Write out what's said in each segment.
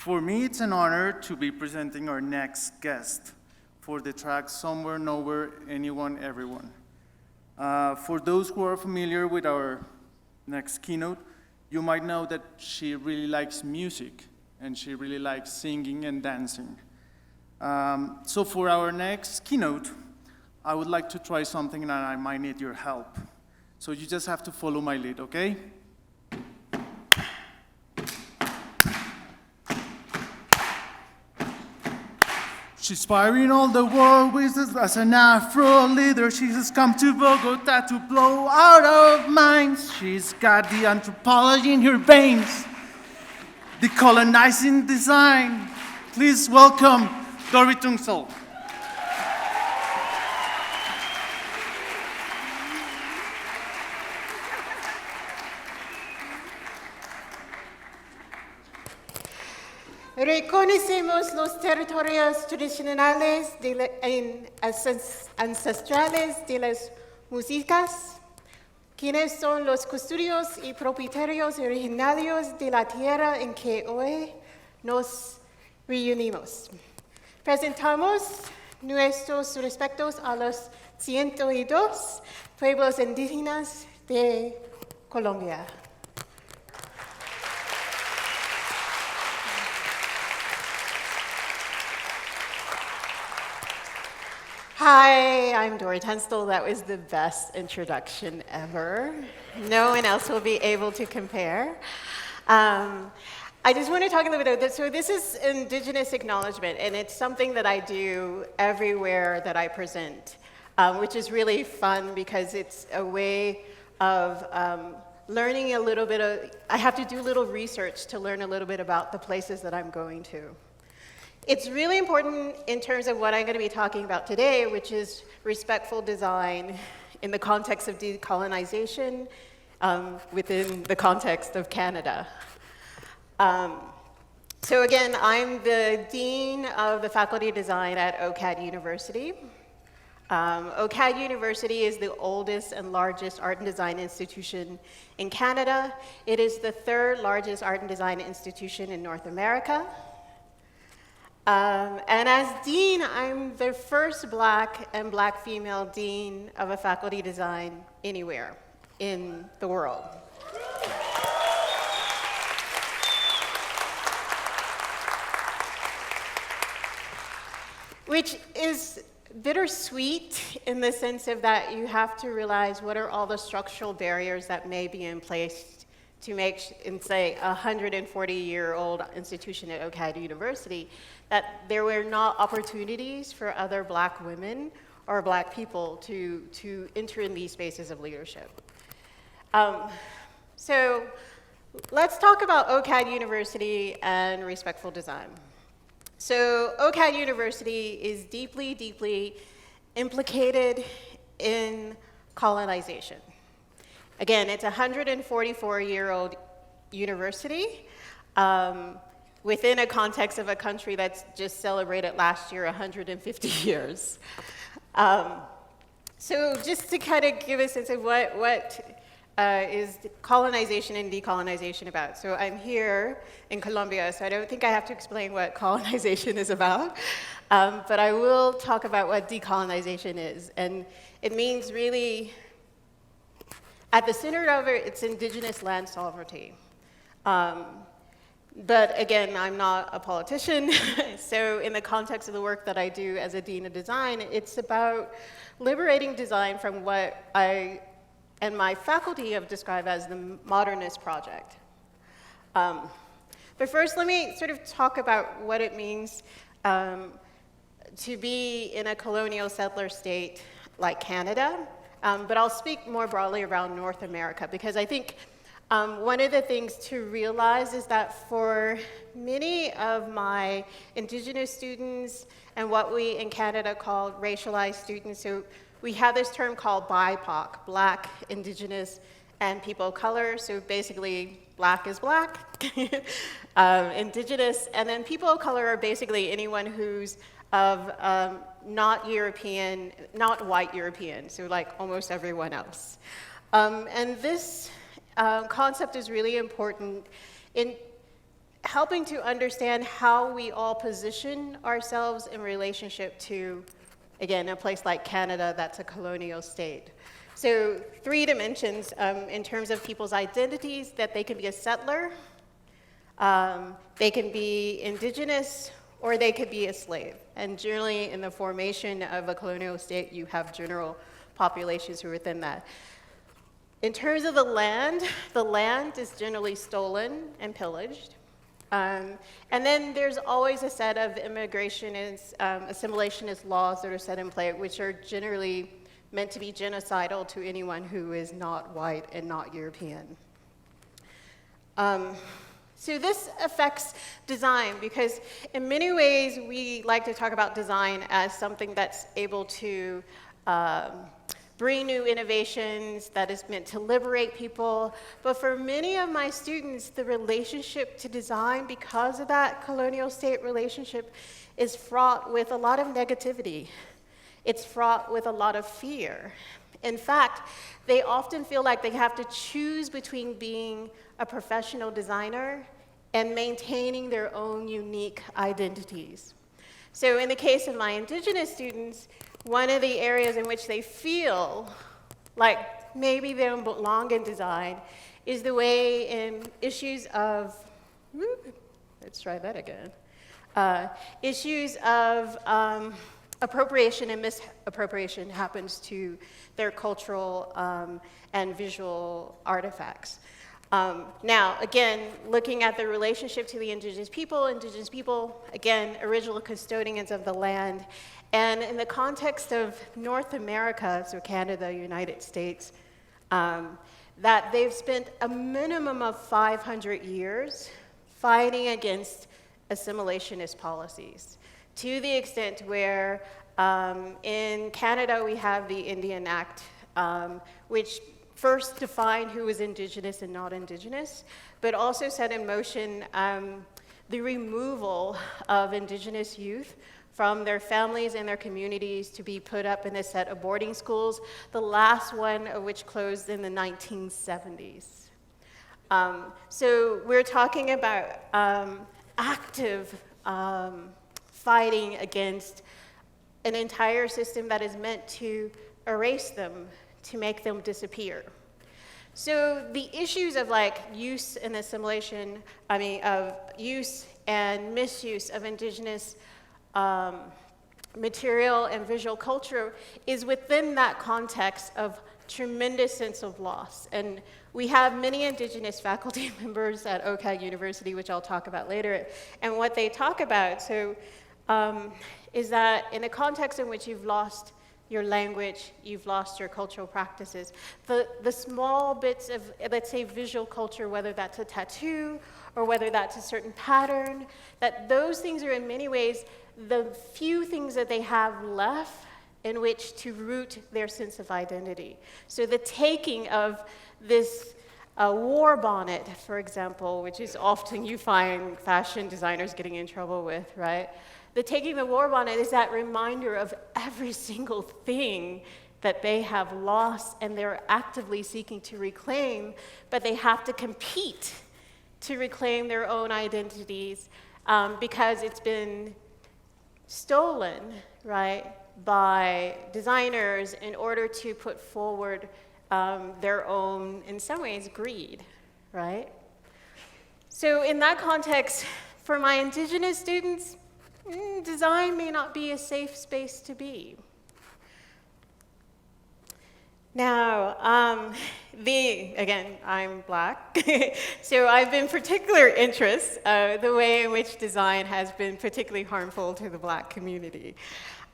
For me, it's an honor to be presenting our next guest for the track Somewhere, Nowhere, Anyone, Everyone. For those who are familiar with our next keynote, you might know that she really likes music and she really likes singing and dancing. So for our next keynote, I would like to try something and I might need your help. So you just have to follow my lead, okay? She's inspiring all the world with as an Afro leader. She has come to Bogota to blow out of minds. She's got the anthropology in her veins, decolonizing design. Please welcome Dori Tunstall. Reconocemos los territorios tradicionales ancestrales de las músicas, quienes son los custodios y propietarios originarios de la tierra en que hoy nos reunimos. Presentamos nuestros respetos a los 102 pueblos indígenas de Colombia. Hi, I'm Dori Tunstall. That was the best introduction ever. No one else will be able to compare. I just want to talk a little bit about this. So this is Indigenous acknowledgement, and it's something that I do everywhere that I present, which is really fun because it's a way of learning a little bit of, I have to do a little research to learn a little bit about the places that I'm going to. It's really important in terms of what I'm going to be talking about today, which is respectful design in the context of decolonization within the context of Canada. So again, I'm the Dean of the Faculty of Design at OCAD University. OCAD University is the oldest and largest art and design institution in Canada. It is the third largest art and design institution in North America. And as dean, I'm the first Black and Black female dean of a faculty design anywhere in the world. Which is bittersweet in the sense of that you have to realize what are all the structural barriers that may be in place to make, in say, a 140-year-old institution at OCAD University, that there were not opportunities for other Black women or Black people to enter in these spaces of leadership. So let's talk about OCAD University and respectful design. So OCAD University is deeply, deeply implicated in colonization. Again, it's a 144-year-old university within a context of a country that's just celebrated last year 150 years. So just to kind of give a sense of what is colonization and decolonization about. So I'm here in Colombia, so I don't think I have to explain what colonization is about, but I will talk about what decolonization is. And it means really, at the center of it, it's indigenous land sovereignty. But again, I'm not a politician, so in the context of the work that I do as a Dean of Design, it's about liberating design from what I and my faculty have described as the modernist project. But first, let me sort of talk about what it means to be in a colonial settler state like Canada, but I'll speak more broadly around North America, because I think one of the things to realize is that for many of my Indigenous students and what we in Canada call racialized students, so we have this term called BIPOC, Black, Indigenous, and people of color. So basically, Black is Black, Indigenous, and then people of color are basically anyone who's of not European, not white European, so like almost everyone else. And this concept is really important in helping to understand how we all position ourselves in relationship to, again, a place like Canada that's a colonial state. So 3 dimensions in terms of people's identities, that they can be a settler, they can be indigenous, or they could be a slave. And generally, in the formation of a colonial state, you have general populations who are within that. In terms of the land is generally stolen and pillaged. And then there's always a set of assimilationist laws that are set in play, which are generally meant to be genocidal to anyone who is not white and not European. So this affects design, because in many ways we like to talk about design as something that's able to bring new innovations, that is meant to liberate people. But for many of my students, the relationship to design, because of that colonial state relationship, is fraught with a lot of negativity. It's fraught with a lot of fear. In fact, they often feel like they have to choose between being a professional designer and maintaining their own unique identities. So in the case of my indigenous students, one of the areas in which they feel like maybe they don't belong in design is the way in issues of, let's try that again, issues of appropriation and misappropriation happens to their cultural and visual artifacts. Now, again, looking at the relationship to the indigenous people, again, original custodians of the land. And in the context of North America, so Canada, United States, that they've spent a minimum of 500 years fighting against assimilationist policies, to the extent where in Canada we have the Indian Act, which first defined who was indigenous and not indigenous, but also set in motion the removal of indigenous youth from their families and their communities to be put up in a set of boarding schools, the last one of which closed in the 1970s. So we're talking about active fighting against an entire system that is meant to erase them, to make them disappear. So the issues of like use and assimilation, of use and misuse of indigenous material and visual culture is within that context of tremendous sense of loss. And we have many indigenous faculty members at OCAG University, which I'll talk about later, and what they talk about is that in a context in which you've lost your language, you've lost your cultural practices, the small bits of, let's say, visual culture, whether that's a tattoo or whether that's a certain pattern, that those things are in many ways the few things that they have left in which to root their sense of identity. So the taking of this war bonnet, for example, which is often you find fashion designers getting in trouble with, right? The taking the war bonnet is that reminder of every single thing that they have lost and they're actively seeking to reclaim, but they have to compete to reclaim their own identities because it's been stolen, right, by designers in order to put forward their own, in some ways, greed, right? So in that context, for my indigenous students, design may not be a safe space to be. Now, again, I'm Black, so I've been particular interest the way in which design has been particularly harmful to the Black community.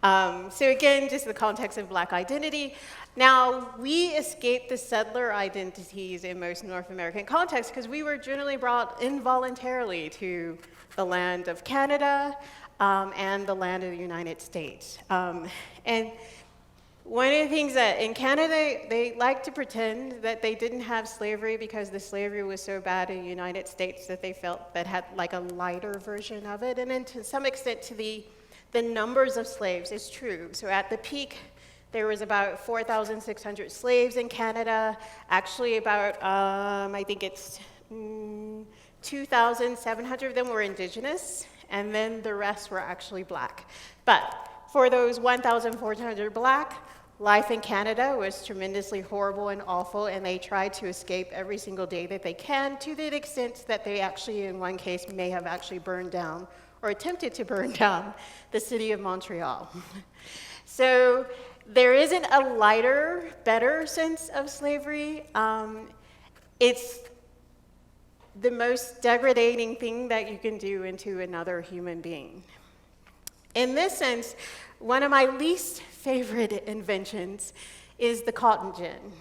So again, just the context of Black identity. Now, we escaped the settler identities in most North American contexts because we were generally brought involuntarily to the land of Canada and the land of the United States. And one of the things that in Canada, they like to pretend that they didn't have slavery because the slavery was so bad in the United States that they felt that had like a lighter version of it. And then to some extent to the numbers of slaves is true. So at the peak, there was about 4,600 slaves in Canada. Actually about, I think it's 2,700 of them were indigenous, and then the rest were actually black. But for those 1,400 black, life in Canada was tremendously horrible and awful, and they tried to escape every single day that they can, to the extent that they actually, in one case, may have actually burned down or attempted to burn down the city of Montreal. So there isn't a lighter, better sense of slavery. It's the most degrading thing that you can do into another human being. In this sense, one of my least favorite inventions is the cotton gin.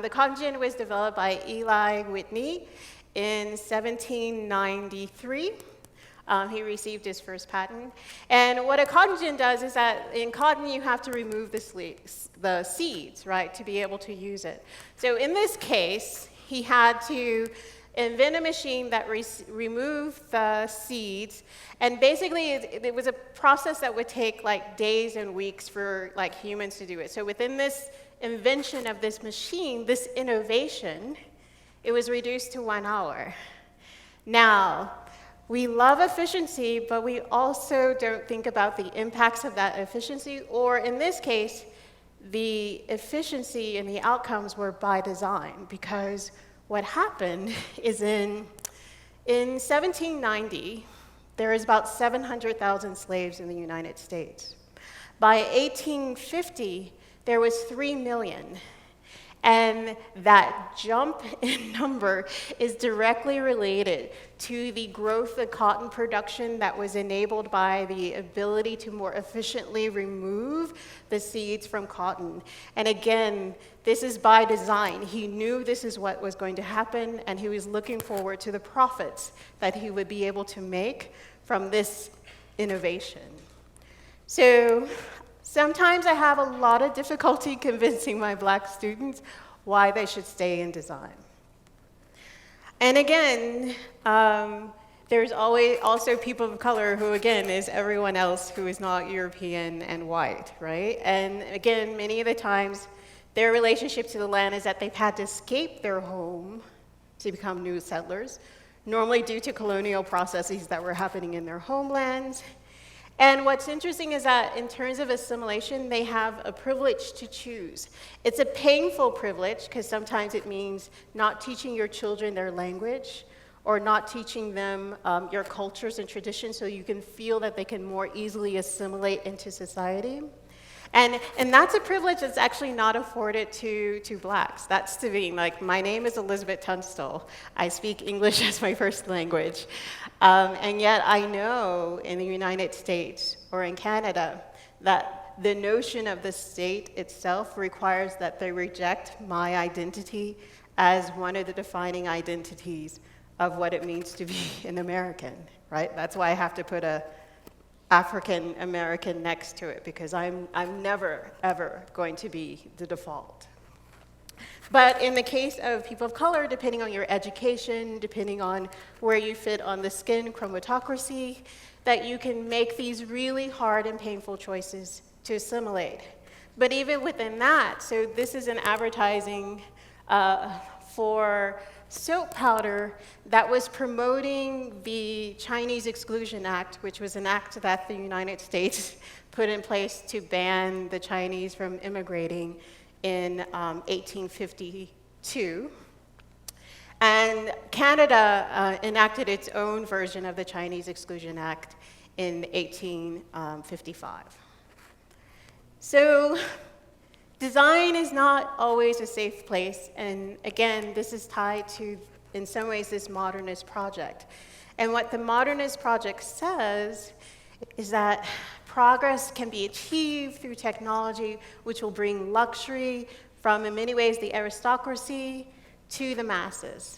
The cotton gin was developed by Eli Whitney in 1793. He received his first patent. And what a cotton gin does is that in cotton, you have to remove the seeds, right, to be able to use it. So in this case, he had to invent a machine that removed the seeds, and basically it was a process that would take like days and weeks for like humans to do it. So within this invention of this machine, this innovation, it was reduced to 1 hour. Now, we love efficiency, but we also don't think about the impacts of that efficiency, or in this case, the efficiency and the outcomes were by design, because what happened is in 1790, there was about 700,000 slaves in the United States. By 1850, there was 3 million. And that jump in number is directly related to the growth of cotton production that was enabled by the ability to more efficiently remove the seeds from cotton. And again, this is by design. He knew this is what was going to happen, and he was looking forward to the profits that he would be able to make from this innovation. So sometimes I have a lot of difficulty convincing my black students why they should stay in design. And again, there's always also people of color who, again, is everyone else who is not European and white, right? And again, many of the times, their relationship to the land is that they've had to escape their home to become new settlers, normally due to colonial processes that were happening in their homelands. And what's interesting is that in terms of assimilation, they have a privilege to choose. It's a painful privilege, because sometimes it means not teaching your children their language, or not teaching them your cultures and traditions, so you can feel that they can more easily assimilate into society. And that's a privilege that's actually not afforded to blacks. That's to me, like, my name is Elizabeth Tunstall. I speak English as my first language. And yet I know in the United States or in Canada that the notion of the state itself requires that they reject my identity as one of the defining identities of what it means to be an American, right? That's why I have to put a African American next to it, because I'm never, ever going to be the default. But in the case of people of color, depending on your education, depending on where you fit on the skin chromatocracy, that you can make these really hard and painful choices to assimilate. But even within that, so this is an advertising for soap powder that was promoting the Chinese Exclusion Act, which was an act that the United States put in place to ban the Chinese from immigrating in 1852. And Canada enacted its own version of the Chinese Exclusion Act in 1855. So design is not always a safe place, and again, this is tied to, in some ways, this modernist project. And what the modernist project says is that progress can be achieved through technology, which will bring luxury from, in many ways, the aristocracy to the masses.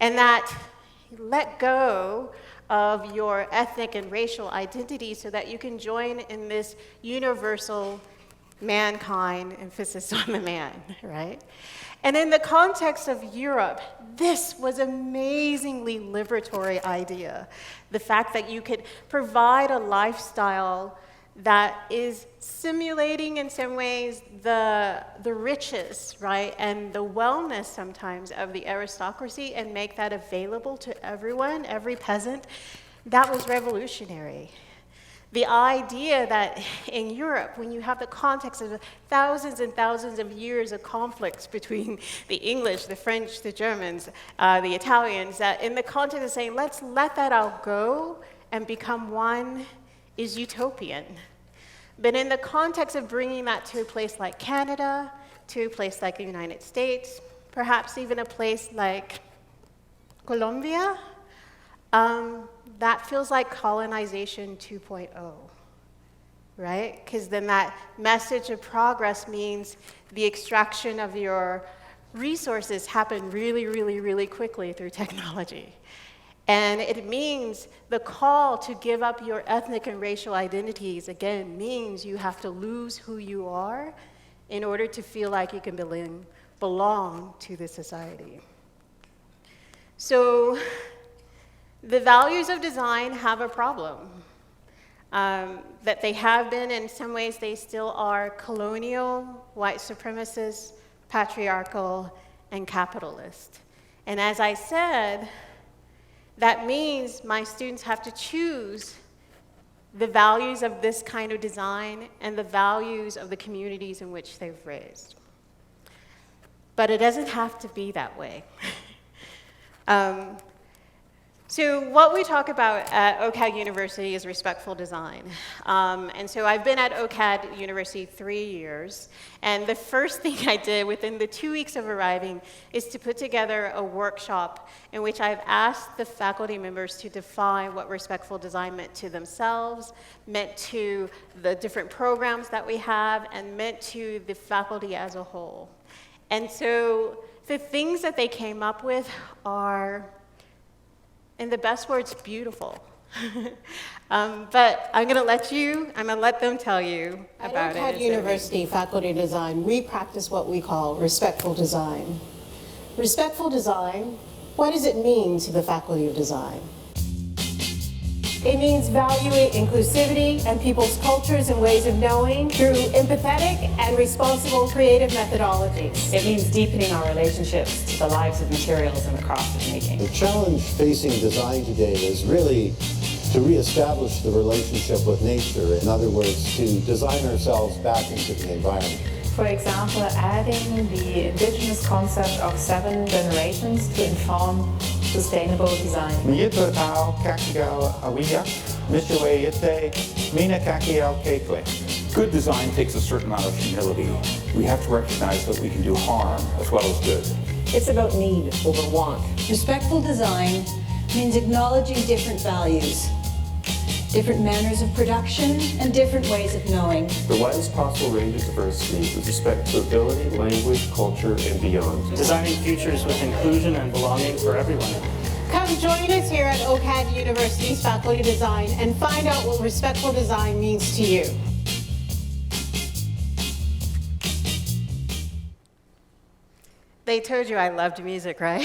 And that let go of your ethnic and racial identity so that you can join in this universal mankind, emphasis on the man, right? And in the context of Europe, this was an amazingly liberatory idea. The fact that you could provide a lifestyle that is simulating in some ways the riches, right, and the wellness sometimes of the aristocracy and make that available to everyone, every peasant, that was revolutionary. The idea that in Europe, when you have the context of thousands and thousands of years of conflicts between the English, the French, the Germans, the Italians, that in the context of saying, let's let that all go and become one, is utopian. But in the context of bringing that to a place like Canada, to a place like the United States, perhaps even a place like Colombia, that feels like colonization 2.0, right? Because then that message of progress means the extraction of your resources happen really, really, really quickly through technology. And it means the call to give up your ethnic and racial identities, again, means you have to lose who you are in order to feel like you can belong to the society. So the values of design have a problem. That they have been, in some ways they still are, colonial, white supremacist, patriarchal, and capitalist. And as I said, that means my students have to choose the values of this kind of design and the values of the communities in which they've raised. But it doesn't have to be that way. So what we talk about at OCAD University is respectful design. And so I've been at OCAD University 3 years, and the first thing I did within the 2 weeks of arriving is to put together a workshop in which I've asked the faculty members to define what respectful design meant to themselves, meant to the different programs that we have, and meant to the faculty as a whole. And so the things that they came up with are, in the best words, beautiful. But I'm going to let them tell you about it. At OCAD University Faculty of Design, we practice what we call respectful design. Respectful design, what does it mean to the Faculty of Design? It means valuing inclusivity and people's cultures and ways of knowing through empathetic and responsible creative methodologies. It means deepening our relationships to the lives of materials and the craft of making. The challenge facing design today is really to reestablish the relationship with nature. In other words, to design ourselves back into the environment. For example, adding the indigenous concept of 7 generations to inform sustainable design. Good design takes a certain amount of humility. We have to recognize that we can do harm as well as good. It's about need over want. Respectful design means acknowledging different values, different manners of production, and different ways of knowing. The widest possible range of diversity with respect to ability, language, culture, and beyond. Designing futures with inclusion and belonging for everyone. Come join us here at OCAD University's Faculty of Design and find out what respectful design means to you. They told you I loved music, right?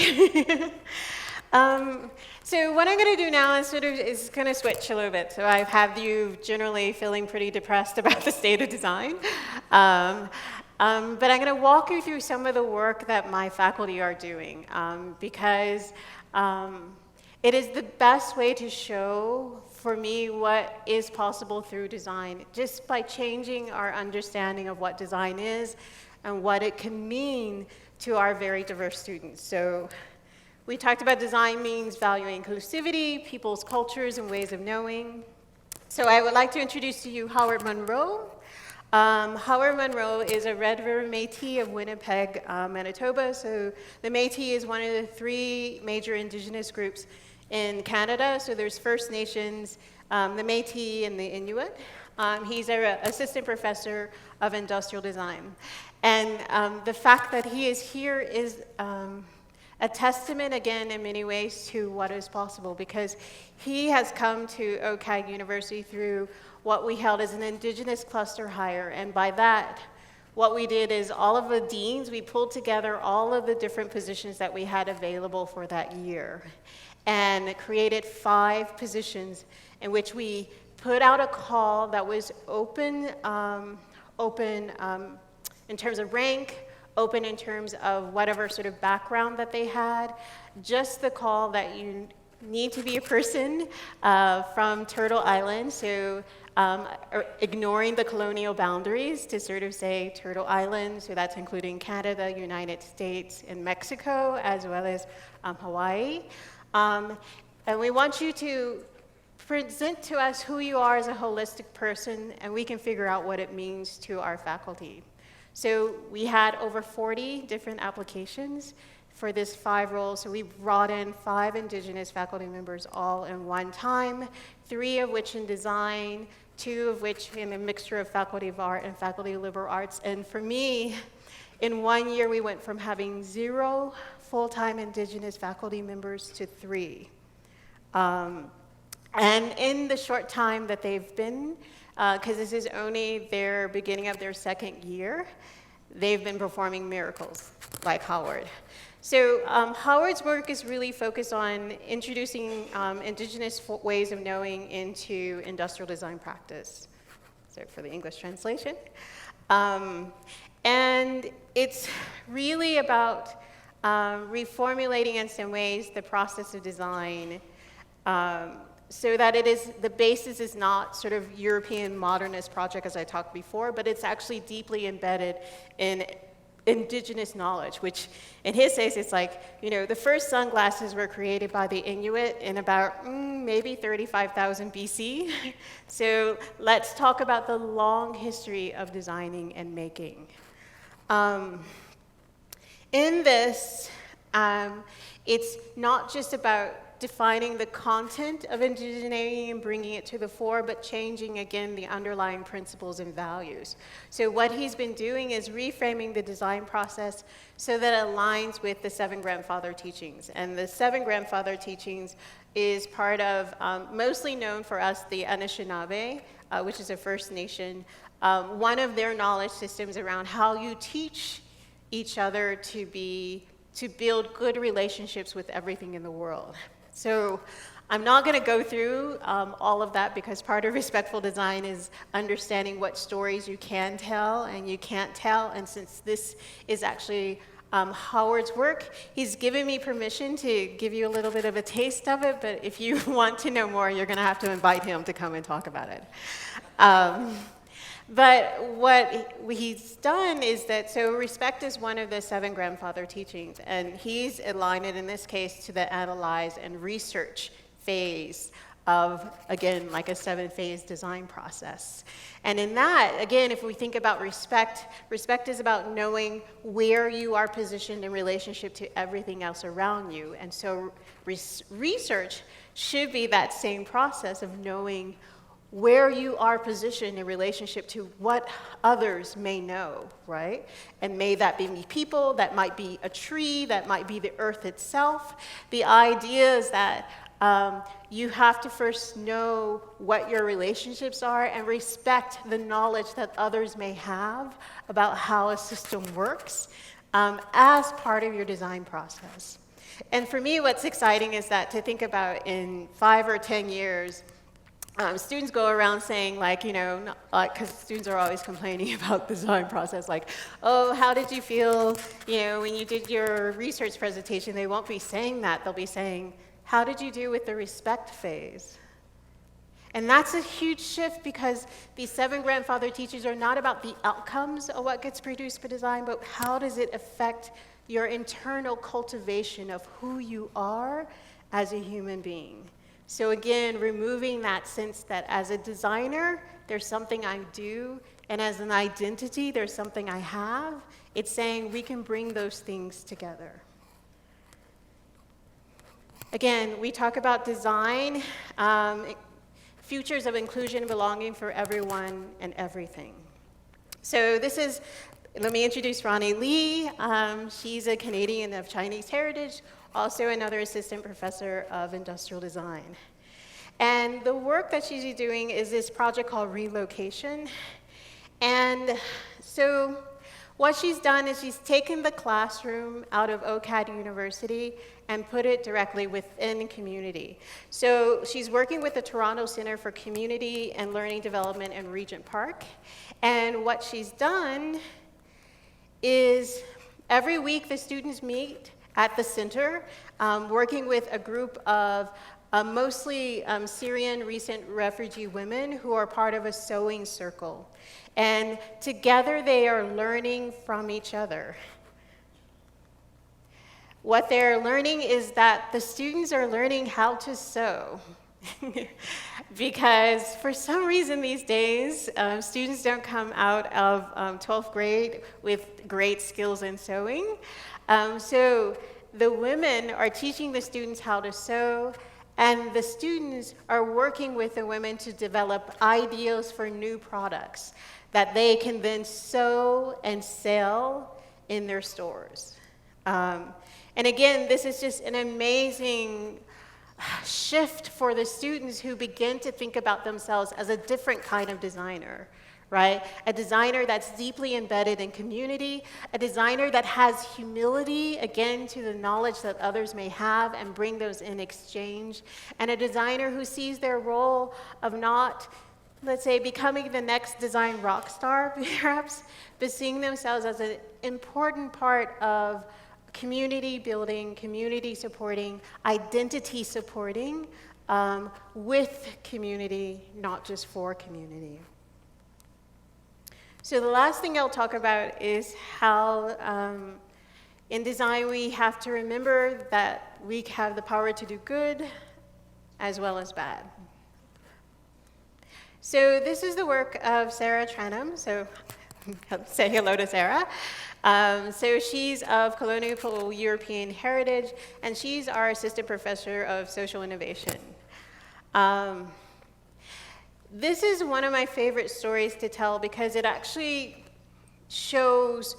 So what I'm going to do now is kind of switch a little bit. So I've had you generally feeling pretty depressed about the state of design. But I'm going to walk you through some of the work that my faculty are doing because it is the best way to show, for me, what is possible through design, just by changing our understanding of what design is and what it can mean to our very diverse students. So we talked about design means valuing inclusivity, people's cultures and ways of knowing. So I would like to introduce to you Howard Monroe. Howard Monroe is a Red River Métis of Winnipeg, Manitoba. So the Métis is one of the 3 major indigenous groups in Canada. So there's First Nations, the Métis, and the Inuit. He's an assistant professor of industrial design. And the fact that he is here is a testament, again, in many ways, to what is possible, because he has come to OCAD University through what we held as an Indigenous cluster hire, and by that, what we did is all of the deans, we pulled together all of the different positions that we had available for that year, and created 5 positions in which we put out a call that was open in terms of rank, open in terms of whatever sort of background that they had, just the call that you need to be a person from Turtle Island, so ignoring the colonial boundaries to sort of say Turtle Island, so that's including Canada, United States, and Mexico, as well as Hawaii. And we want you to present to us who you are as a holistic person, and we can figure out what it means to our faculty. So we had over 40 different applications for this 5 roles. So we brought in 5 Indigenous faculty members all in one time, 3 of which in design, 2 of which in a mixture of faculty of art and faculty of liberal arts. And for me, in 1 year, we went from having 0 full-time Indigenous faculty members to 3. And in the short time that they've been, because this is only their beginning of their 2nd year, they've been performing miracles, like Howard. So Howard's work is really focused on introducing Indigenous ways of knowing into industrial design practice. Sorry for the English translation. And it's really about reformulating in some ways the process of design so that the basis is not sort of European modernist project as I talked before, but it's actually deeply embedded in Indigenous knowledge, which in his case, it's like, you know, the first sunglasses were created by the Inuit in about maybe 35,000 BC. So let's talk about the long history of designing and making. In this, it's not just about defining the content of indigeneity and bringing it to the fore, but changing, again, the underlying principles and values. So what he's been doing is reframing the design process so that it aligns with the 7 grandfather teachings. And the 7 grandfather teachings is part of, mostly known for us, the Anishinaabe, which is a First Nation, one of their knowledge systems around how you teach each other to build good relationships with everything in the world. So I'm not going to go through all of that because part of respectful design is understanding what stories you can tell and you can't tell. And since this is actually Howard's work, he's given me permission to give you a little bit of a taste of it. But if you want to know more, you're going to have to invite him to come and talk about it. But what he's done is that, so respect is one of the 7 grandfather teachings, and he's aligned it in this case to the analyze and research phase of, again, like a 7-phase design process. And in that, again, if we think about respect, respect is about knowing where you are positioned in relationship to everything else around you. And so research should be that same process of knowing where you are positioned in relationship to what others may know, right? And may that be people, that might be a tree, that might be the earth itself. The idea is that you have to first know what your relationships are and respect the knowledge that others may have about how a system works as part of your design process. And for me, what's exciting is that to think about in 5 or 10 years, students go around saying, like, you know, because students are always complaining about the design process, like, oh, how did you feel, you know, when you did your research presentation? They won't be saying that. They'll be saying, how did you do with the respect phase? And that's a huge shift because these 7 grandfather teachers are not about the outcomes of what gets produced for design, but how does it affect your internal cultivation of who you are as a human being? So again, removing that sense that as a designer, there's something I do, and as an identity, there's something I have. It's saying we can bring those things together. Again, we talk about design, futures of inclusion and belonging for everyone and everything. So this is, let me introduce Ronnie Lee. She's a Canadian of Chinese heritage, also another assistant professor of industrial design. And the work that she's doing is this project called Relocation. And so What she's done is she's taken the classroom out of OCAD University and put it directly within community. So she's working with the Toronto Centre for Community and Learning Development in Regent Park. And what she's done is every week the students meet at the center, working with a group of mostly Syrian recent refugee women who are part of a sewing circle. And together they are learning from each other. What they're learning is that the students are learning how to sew. Because for some reason these days, students don't come out of 12th grade with great skills in sewing. So the women are teaching the students how to sew, and the students are working with the women to develop ideas for new products that they can then sew and sell in their stores. And again, this is just an amazing shift for the students who begin to think about themselves as a different kind of designer, right? A designer that's deeply embedded in community, a designer that has humility, again, to the knowledge that others may have and bring those in exchange, and a designer who sees their role of not, let's say, becoming the next design rock star, perhaps, but seeing themselves as an important part of community building, community supporting, identity supporting, with community, not just for community. So the last thing I'll talk about is how in design we have to remember that we have the power to do good as well as bad. So this is the work of Sarah Tranum. So say hello to Sarah. So she's of colonial European heritage, and she's our assistant professor of social innovation. This is one of my favorite stories to tell because it actually shows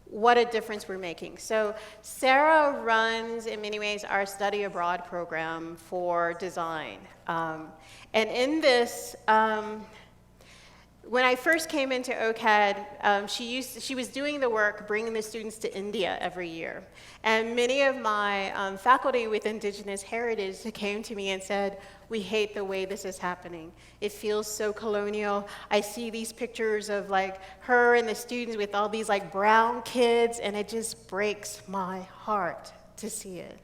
what a difference we're making. So Sarah runs, in many ways, our study abroad program for design. And in this, when I first came into OCAD, she was doing the work bringing the students to India every year. And many of my faculty with Indigenous heritage came to me and said, we hate the way this is happening. It feels so colonial. I see these pictures of like her and the students with all these like brown kids, and it just breaks my heart to see it.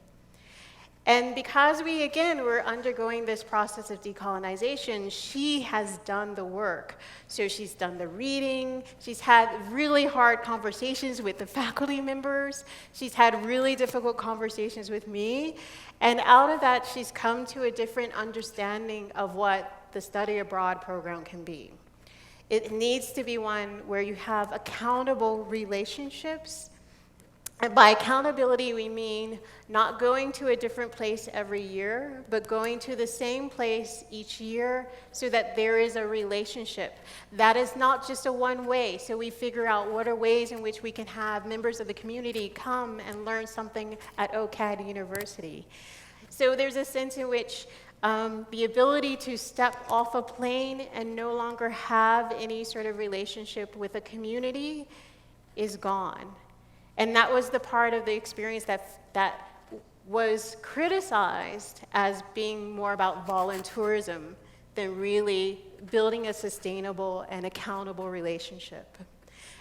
And because we, again, were undergoing this process of decolonization, she has done the work. So she's done the reading, she's had really hard conversations with the faculty members, she's had really difficult conversations with me, and out of that, she's come to a different understanding of what the study abroad program can be. It needs to be one where you have accountable relationships. And by accountability, we mean not going to a different place every year, but going to the same place each year so that there is a relationship. That is not just a one-way, so we figure out what are ways in which we can have members of the community come and learn something at OCAD University. So there's a sense in which the ability to step off a plane and no longer have any sort of relationship with a community is gone. And that was the part of the experience that was criticized as being more about volunteerism than really building a sustainable and accountable relationship.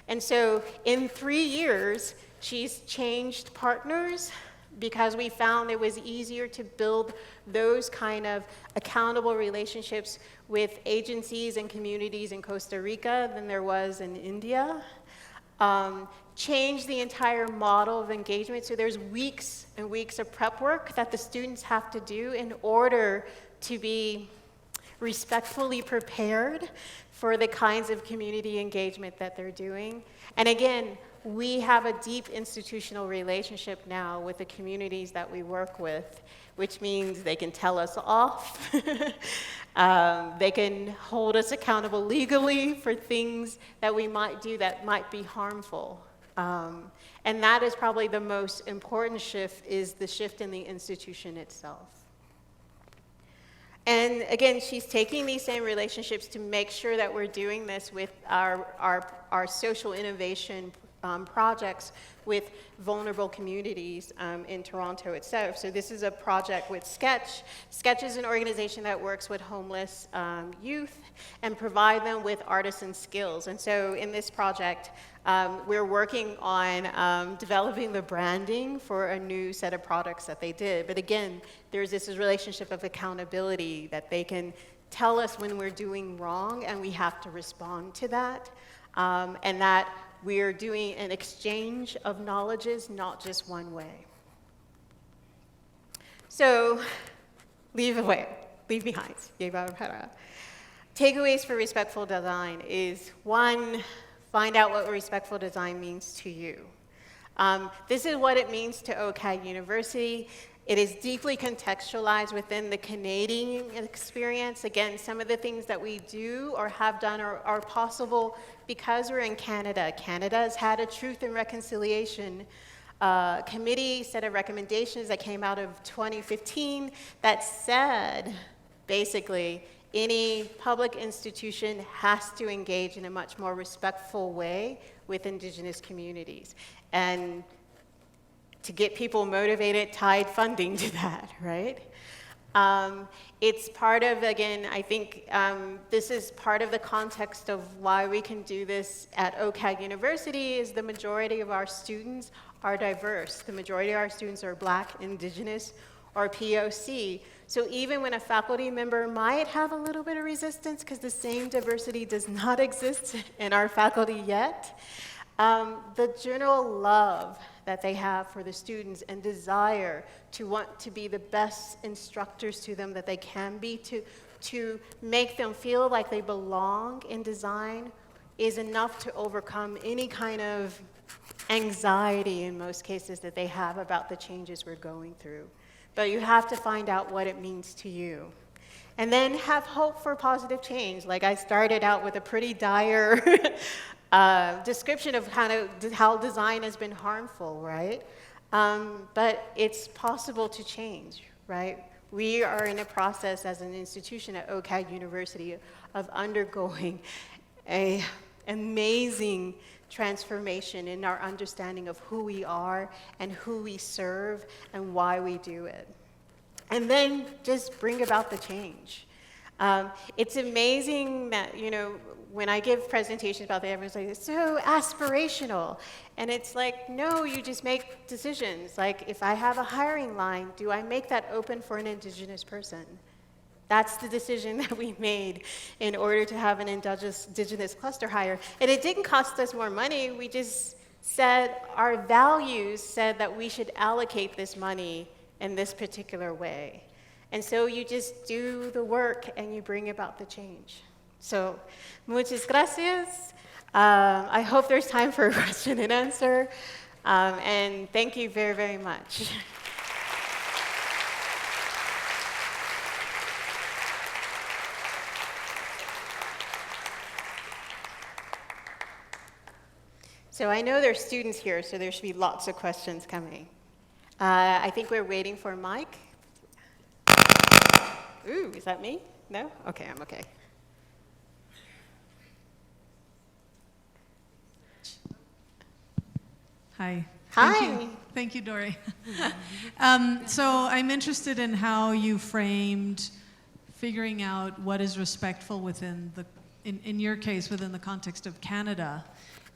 And so in 3 years, she's changed partners because we found it was easier to build those kind of accountable relationships with agencies and communities in Costa Rica than there was in India. Change the entire model of engagement. So there's weeks and weeks of prep work that the students have to do in order to be respectfully prepared for the kinds of community engagement that they're doing. And again, we have a deep institutional relationship now with the communities that we work with, which means they can tell us off. They can hold us accountable legally for things that we might do that might be harmful. And that is probably the most important shift, is the shift in the institution itself. And again, she's taking these same relationships to make sure that we're doing this with our social innovation projects with vulnerable communities in Toronto itself. So this is a project with Sketch. Sketch is an organization that works with homeless youth and provide them with artisan skills. And so in this project, we're working on developing the branding for a new set of products that they did. But again, there's this relationship of accountability that they can tell us when we're doing wrong and we have to respond to that. And that we're doing an exchange of knowledges, not just one way. So, leave behind. Takeaways for respectful design is, one, find out what respectful design means to you. This is what it means to OCAD University. It is deeply contextualized within the Canadian experience. Again, some of the things that we do or have done are possible because we're in Canada. Canada has had a Truth and Reconciliation Committee set of recommendations that came out of 2015 that said, basically, any public institution has to engage in a much more respectful way with Indigenous communities. And to get people motivated, tied funding to that, right? It's part of, again, I think this is part of the context of why we can do this at OCAD University is the majority of our students are diverse. The majority of our students are Black, Indigenous, or POC. So even when a faculty member might have a little bit of resistance because the same diversity does not exist in our faculty yet, the general love that they have for the students and desire to want to be the best instructors to them that they can be, to make them feel like they belong in design is enough to overcome any kind of anxiety in most cases that they have about the changes we're going through. But you have to find out what it means to you. And then have hope for positive change. Like I started out with a pretty dire description of kind of how design has been harmful, right? But it's possible to change, right? We are in a process as an institution at OCAD University of undergoing an amazing transformation in our understanding of who we are and who we serve and why we do it. And then just bring about the change. It's amazing that, you know, when I give presentations about that, everyone's like, it's so aspirational. And it's like, no, you just make decisions. Like, if I have a hiring line, do I make that open for an Indigenous person? That's the decision that we made in order to have an Indigenous cluster hire. And it didn't cost us more money. We just said our values said that we should allocate this money in this particular way. And so you just do the work and you bring about the change. So, muchas gracias. I hope there's time for a question and answer. And thank you very, very much. So I know there's students here, so there should be lots of questions coming. I think we're waiting for Mike. Ooh, is that me? No? Okay, I'm okay. Hi. Hi. Thank you, Dori. So I'm interested in how you framed figuring out what is respectful within the, in your case, within the context of Canada.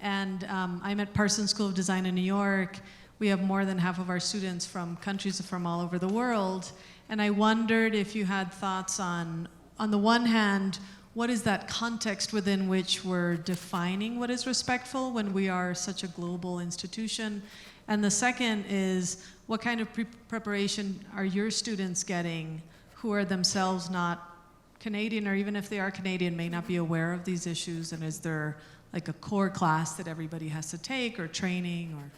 And I'm at Parsons School of Design in New York. We have more than half of our students from countries from all over the world. And I wondered if you had thoughts on the one hand, what is that context within which we're defining what is respectful when we are such a global institution? And the second is, what kind of preparation are your students getting who are themselves not Canadian, or even if they are Canadian, may not be aware of these issues? And is there like a core class that everybody has to take, or training, or?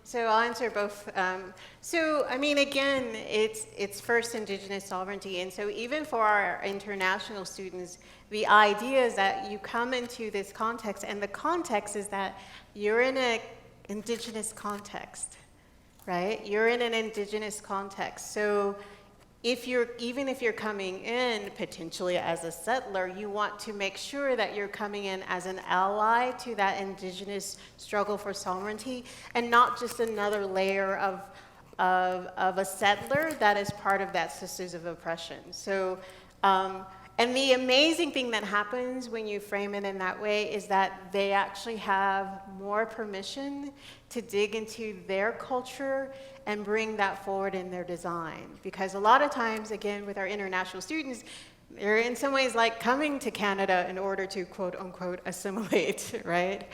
So I'll answer both. So, I mean, again, it's first Indigenous sovereignty. And so even for our international students, the idea is that you come into this context, and the context is that you're in an Indigenous context, right? You're in an Indigenous context. So even if you're coming in potentially as a settler, you want to make sure that you're coming in as an ally to that indigenous struggle for sovereignty, and not just another layer of a settler that is part of that Sisters of Oppression. So, and the amazing thing that happens when you frame it in that way is that they actually have more permission to dig into their culture and bring that forward in their design. Because a lot of times, again, with our international students, they're in some ways like coming to Canada in order to quote unquote assimilate, right?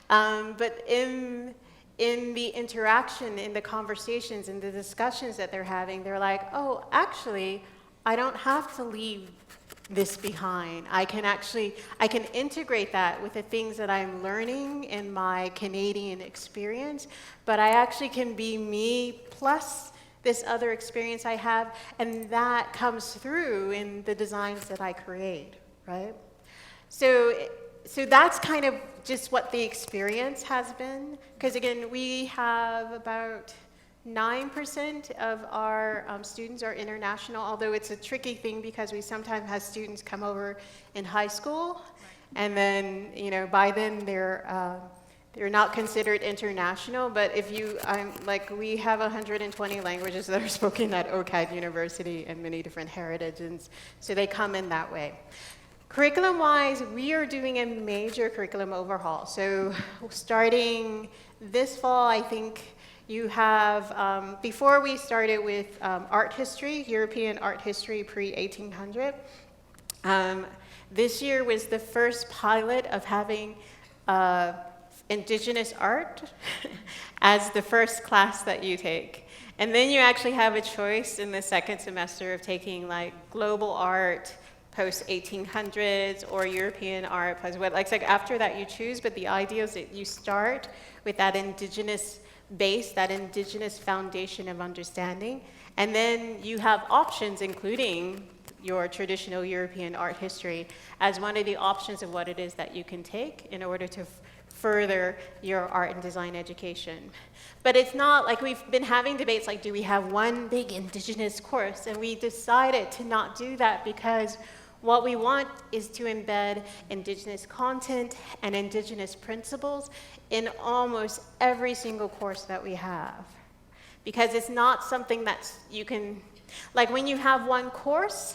But in the interaction, in the conversations, in the discussions that they're having, they're like, oh, actually, I don't have to leave this behind. I can integrate that with the things that I'm learning in my Canadian experience, but I actually can be me plus this other experience I have, and that comes through in the designs that I create, right? So that's kind of just what the experience has been, because again, we have about 9% of our students are international, although it's a tricky thing because we sometimes have students come over in high school, and then, you know, by then they're not considered international. But if you, we have 120 languages that are spoken at OCAD University and many different heritages, so they come in that way. Curriculum-wise, we are doing a major curriculum overhaul. So starting this fall, I think, you have, before we started with art history, European art history pre-1800, this year was the first pilot of having indigenous art as the first class that you take. And then you actually have a choice in the second semester of taking like global art, post-1800s, or European art, like after that you choose, but the idea is that you start with that indigenous base, that indigenous foundation of understanding, and then you have options, including your traditional European art history, as one of the options of what it is that you can take in order to further your art and design education. But it's not like we've been having debates like, do we have one big indigenous course? And we decided to not do that because what we want is to embed indigenous content and indigenous principles in almost every single course that we have. Because it's not something that you can, like when you have one course,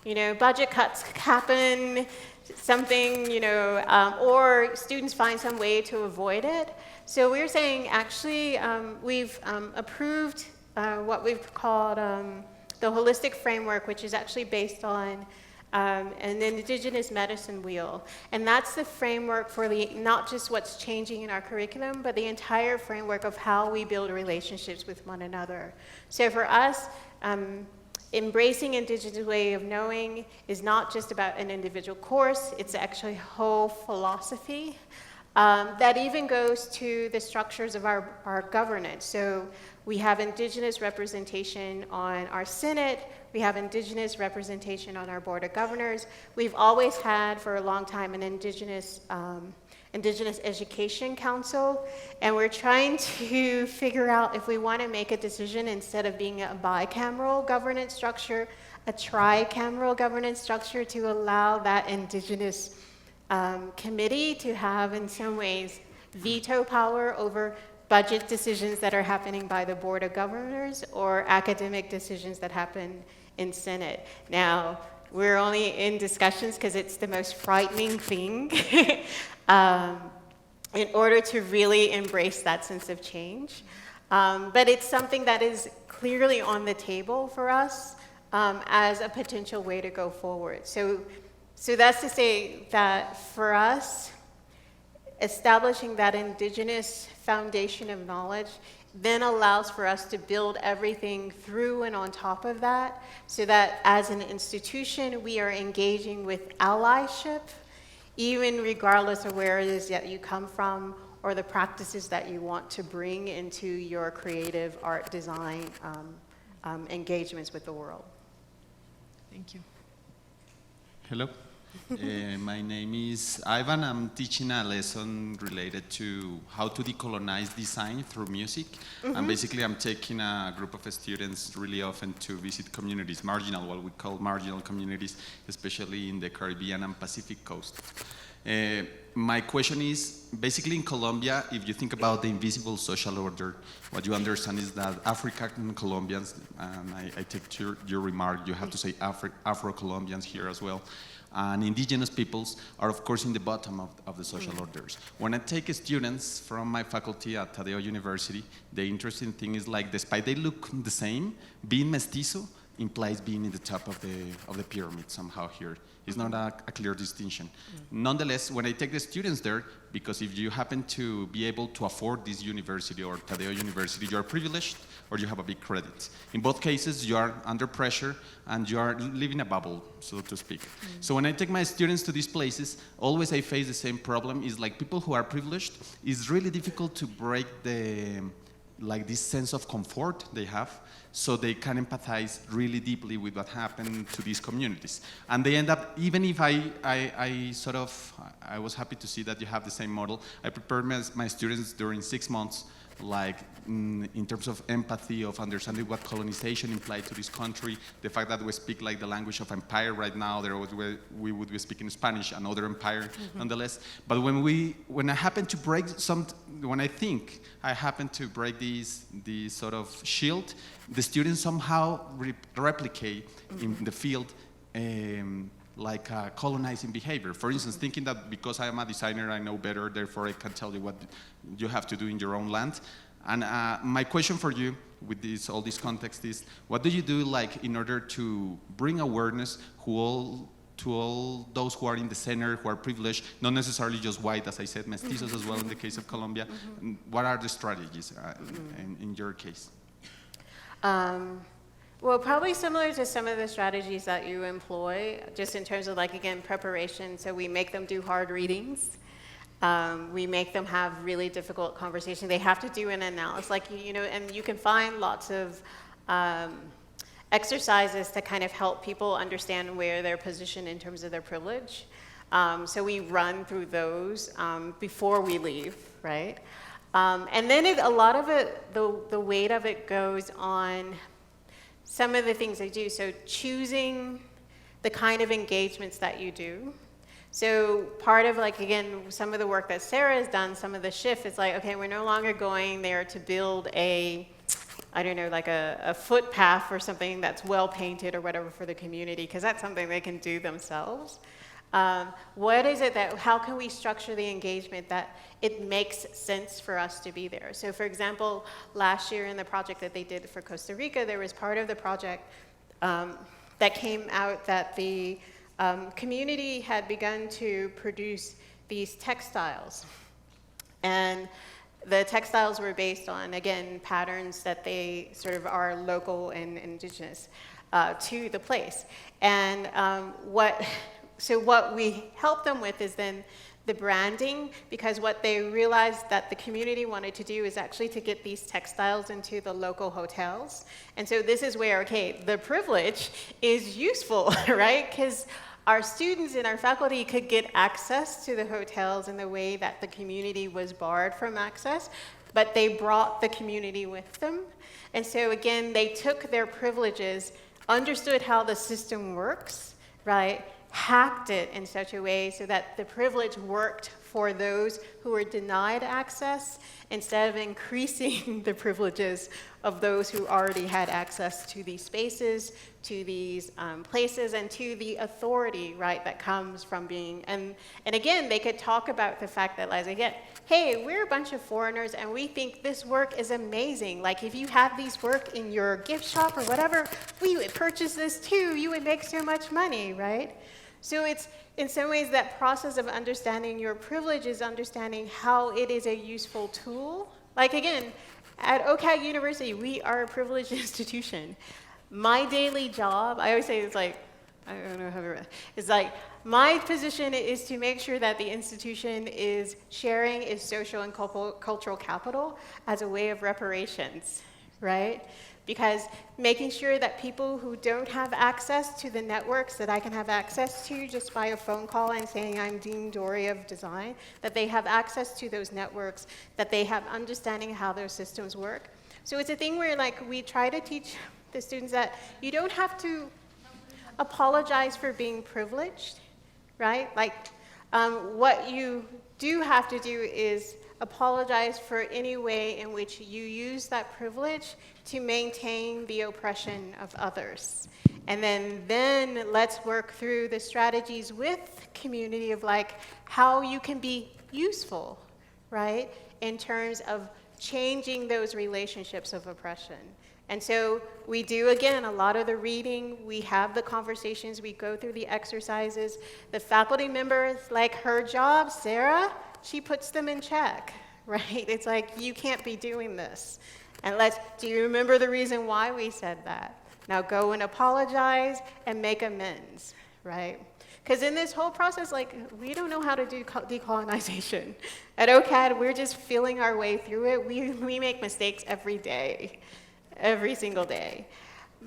you know, budget cuts happen, something, you know, or students find some way to avoid it. So we're saying, actually, we've approved what we've called the holistic framework, which is actually based on an indigenous medicine wheel. And that's the framework for not just what's changing in our curriculum, but the entire framework of how we build relationships with one another. So for us, embracing indigenous way of knowing is not just about an individual course, it's actually a whole philosophy that even goes to the structures of our governance. So we have indigenous representation on our Senate, we have indigenous representation on our Board of Governors. We've always had, for a long time, an Indigenous Education Council, and we're trying to figure out if we want to make a decision, instead of being a bicameral governance structure, a tricameral governance structure, to allow that Indigenous committee to have, in some ways, veto power over budget decisions that are happening by the Board of Governors or academic decisions that happen in Senate. Now, we're only in discussions because it's the most frightening thing in order to really embrace that sense of change. But it's something that is clearly on the table for us as a potential way to go forward. So that's to say that for us, establishing that indigenous foundation of knowledge then allows for us to build everything through and on top of that, so that as an institution, we are engaging with allyship, even regardless of where it is that you come from or the practices that you want to bring into your creative art design engagements with the world. Thank you. Hello. My name is Ivan. I'm teaching a lesson related to how to decolonize design through music. And basically I'm taking a group of students really often to visit communities, what we call marginal communities, especially in the Caribbean and Pacific coast. My question is, basically in Colombia, if you think about the invisible social order, what you understand is that African Colombians, and I take your remark, you have to say Afro-Colombians here as well, and indigenous peoples are of course in the bottom of the social orders. When I take students from my faculty at Tadeo University, the interesting thing is like, despite they look the same, being mestizo implies being in the top of the pyramid somehow here. It's not a clear distinction. Nonetheless, when I take the students there, because if you happen to be able to afford this university or Tadeo University, you are privileged or you have a big credit. In both cases, you are under pressure and you are living a bubble, so to speak. So when I take my students to these places, always I face the same problem, is like people who are privileged, it's really difficult to break this sense of comfort they have, so they can empathize really deeply with what happened to these communities. And they end up, even if I was happy to see that you have the same model, I prepared my students during 6 months, like in terms of empathy, of understanding what colonization implied to this country, the fact that we speak like the language of empire right now, we would be speaking Spanish, another empire nonetheless. But when I think I happen to break this sort of shield, the students somehow replicate in the field like a colonizing behavior. For instance, thinking that because I am a designer, I know better, therefore I can tell you what you have to do in your own land. And my question for you with all this context is, what do you do like in order to bring awareness to all those who are in the center, who are privileged, not necessarily just white, as I said, mestizos as well in the case of Colombia. What are the strategies in your case? Well, probably similar to some of the strategies that you employ, just in terms of, like, again, preparation. So we make them do hard readings. We make them have really difficult conversations. They have to do an analysis, and you can find lots of exercises to kind of help people understand where they're positioned in terms of their privilege. So we run through those before we leave, right? And then a lot of it, the weight of it goes on some of the things they do. So choosing the kind of engagements that you do. So part of, like, again, some of the work that Sarah has done, some of the shift is like, okay, we're no longer going there to build a footpath or something that's well painted or whatever for the community, because that's something they can do themselves. What is it how can we structure the engagement that it makes sense for us to be there? So for example, last year in the project that they did for Costa Rica, there was part of the project that came out that the community had begun to produce these textiles. And the textiles were based on, again, patterns that they sort of are local and indigenous to the place. And so what we help them with is then the branding, because what they realized that the community wanted to do is actually to get these textiles into the local hotels. And so this is where, okay, the privilege is useful, right? Because our students and our faculty could get access to the hotels in the way that the community was barred from access, but they brought the community with them. And so again, they took their privileges, understood how the system works, right? Hacked it in such a way so that the privilege worked for those who were denied access, instead of increasing the privileges of those who already had access to these spaces, to these places, and to the authority, right, that comes from being, and again, they could talk about the fact that, like, again, hey, we're a bunch of foreigners and we think this work is amazing. Like, if you had these work in your gift shop or whatever, we would purchase this too, you would make so much money, right? So it's, in some ways, that process of understanding your privilege is understanding how it is a useful tool. Like, again, at OCAG University, we are a privileged institution. My daily job, I always say it's like, I don't know how to, it's like, my position is to make sure that the institution is sharing its social and cultural capital as a way of reparations, right? because making sure that people who don't have access to the networks that I can have access to just by a phone call and saying I'm Dean Dori of Design, that they have access to those networks, that they have understanding how those systems work. So it's a thing where like we try to teach the students that you don't have to apologize for being privileged, right? Like what you do have to do is apologize for any way in which you use that privilege to maintain the oppression of others. And then let's work through the strategies with community of like how you can be useful, right? In terms of changing those relationships of oppression. And so we do, again, a lot of the reading, we have the conversations, we go through the exercises. The faculty members, like her job, Sarah, she puts them in check, right? It's like, you can't be doing this. And do you remember the reason why we said that? Now go and apologize and make amends, right? Because in this whole process, like, we don't know how to do decolonization. At OCAD, we're just feeling our way through it. We make mistakes every day, every single day.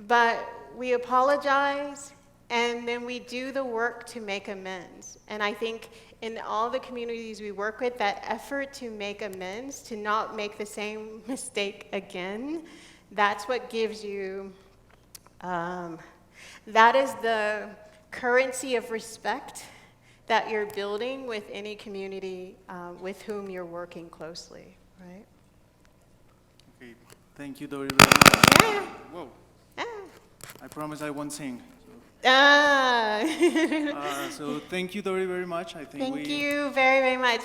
But we apologize, and then we do the work to make amends. And I think in all the communities we work with, that effort to make amends, to not make the same mistake again, that's what gives you, that is the currency of respect that you're building with any community with whom you're working closely, right? Okay, thank you, Dori, very much. Yeah. Whoa. Yeah. I promise I won't sing. Ah. So thank you, Dori, very much. I think Thank you very, very much.